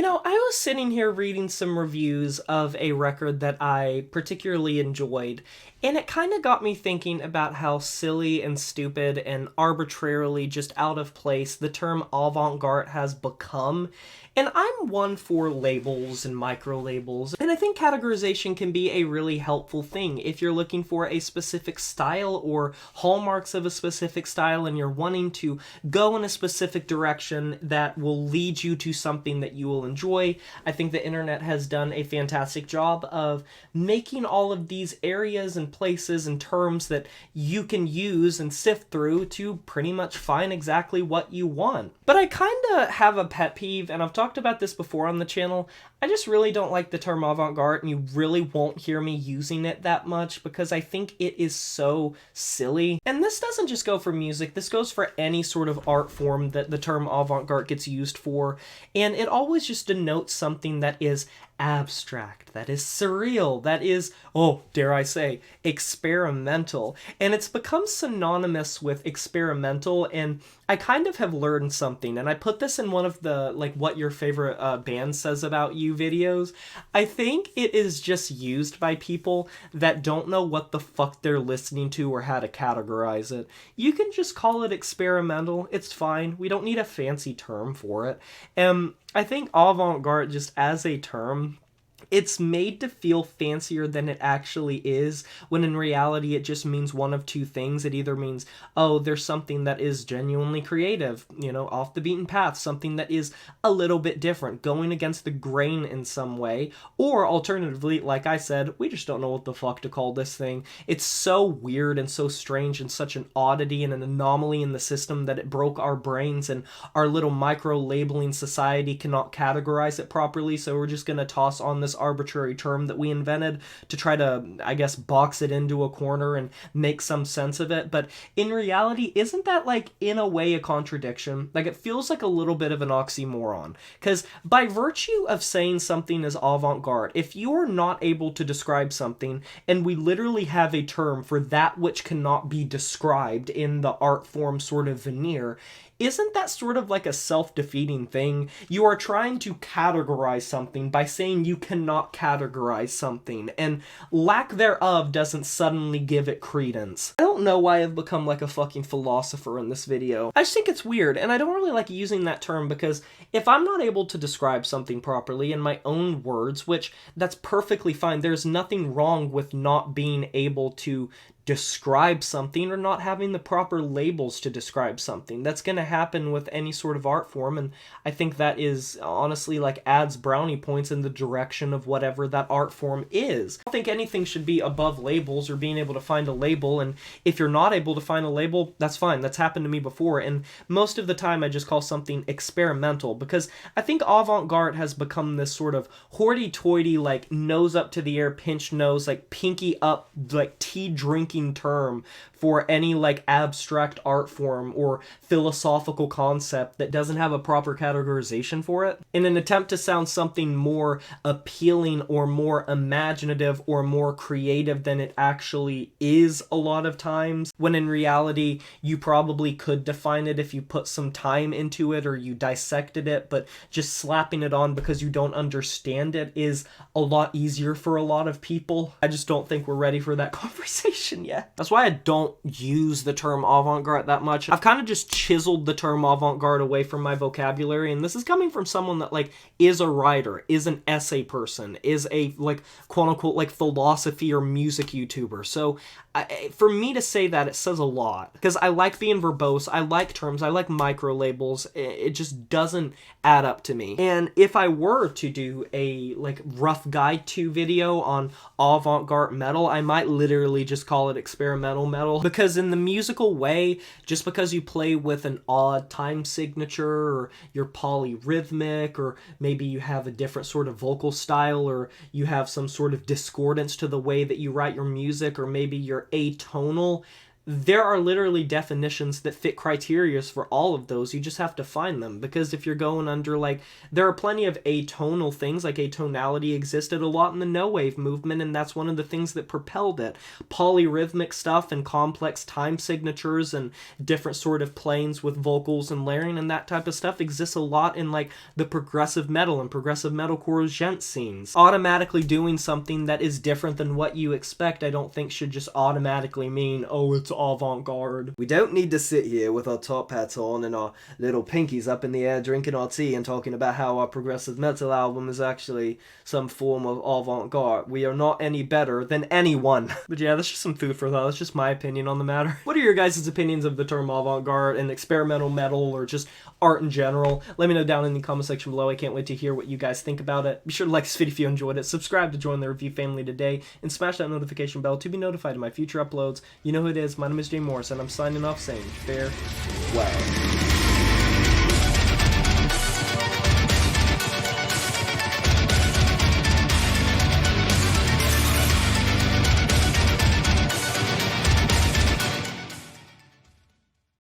You know, I was sitting here reading some reviews of a record that I particularly enjoyed, and it kind of got me thinking about how silly and stupid and arbitrarily just out of place the term avant-garde has become. And I'm one for labels and micro-labels, and I think categorization can be a really helpful thing if you're looking for a specific style or hallmarks of a specific style and you're wanting to go in a specific direction that will lead you to something that you will enjoy. I think the internet has done a fantastic job of making all of these areas and places and terms that you can use and sift through to pretty much find exactly what you want. But I kind of have a pet peeve, and I've talked about this before on the channel. I just really don't like the term avant-garde, and you really won't hear me using it that much because I think it is so silly. And this doesn't just go for music, this goes for any sort of art form that the term avant-garde gets used for, and it always just denotes something that is abstract, that is surreal, that is, oh, dare I say, experimental. And it's become synonymous with experimental, and I kind of have learned something, and I put this in one of the, like, what your favorite band says about you videos. I think it is just used by people that don't know what the fuck they're listening to or how to categorize it. You can just call it experimental, it's fine, we don't need a fancy term for it. I think avant-garde, just as a term, it's made to feel fancier than it actually is, when in reality it just means one of two things. It either means, oh, there's something that is genuinely creative, you know, off the beaten path, something that is a little bit different, going against the grain in some way, or alternatively, like I said, we just don't know what the fuck to call this thing. It's so weird and so strange and such an oddity and an anomaly in the system that it broke our brains, and our little micro-labeling society cannot categorize it properly, so we're just gonna toss on this arbitrary term that we invented to try to, I guess, box it into a corner and make some sense of it. But in reality, isn't that, like, in a way a contradiction? Like, it feels like a little bit of an oxymoron. Because by virtue of saying something is avant-garde, if you're not able to describe something, and we literally have a term for that which cannot be described in the art form sort of veneer, isn't that sort of like a self-defeating thing? You are trying to categorize something by saying you cannot categorize something, and lack thereof doesn't suddenly give it credence. I don't know why I've become like a fucking philosopher in this video. I just think it's weird, and I don't really like using that term because if I'm not able to describe something properly in my own words, which that's perfectly fine, there's nothing wrong with not being able to describe something or not having the proper labels to describe something. That's going to happen with any sort of art form, and I think that is honestly like adds brownie points in the direction of whatever that art form is. I don't think anything should be above labels or being able to find a label, and if you're not able to find a label, that's fine. That's happened to me before, and most of the time I just call something experimental because I think avant-garde has become this sort of hoity-toity, like nose up to the air, pinched nose, like pinky up, like tea drinking term for any like abstract art form or philosophical concept that doesn't have a proper categorization for it, in an attempt to sound something more appealing or more imaginative or more creative than it actually is a lot of times, when in reality you probably could define it if you put some time into it or you dissected it, but just slapping it on because you don't understand it is a lot easier for a lot of people. I just don't think we're ready for that conversation yet. That's why I don't use the term avant-garde that much. I've kind of just chiseled the term avant-garde away from my vocabulary, and this is coming from someone that like is a writer, is an essay person, is a like quote-unquote like philosophy or music YouTuber. So for me to say that, it says a lot, because I like being verbose, I like terms, I like micro labels. It just doesn't add up to me. And if I were to do a like rough guide to video on avant-garde metal, I might literally just call it experimental metal, because in the musical way, just because you play with an odd time signature or you're polyrhythmic, or maybe you have a different sort of vocal style, or you have some sort of discordance to the way that you write your music, or maybe you're atonal, there are literally definitions that fit criteria for all of those. You just have to find them, because if you're going under, like, there are plenty of atonal things, like atonality existed a lot in the no wave movement, and that's one of the things that propelled it. Polyrhythmic stuff and complex time signatures and different sort of planes with vocals and layering and that type of stuff exists a lot in, like, the progressive metal and progressive metalcore gent scenes. Automatically doing something that is different than what you expect, I don't think should just automatically mean, oh, it's avant-garde. We don't need to sit here with our top hats on and our little pinkies up in the air drinking our tea and talking about how our progressive metal album is actually some form of avant-garde. We are not any better than anyone. But yeah, that's just some food for thought. That's just my opinion on the matter. What are your guys' opinions of the term avant-garde and experimental metal, or just art in general? Let me know down in the comment section below. I can't wait to hear what you guys think about it. Be sure to like this video if you enjoyed it, subscribe to join the review family today, and smash that notification bell to be notified of my future uploads. You know who it is. My name is Jay Morris, and I'm signing off saying farewell.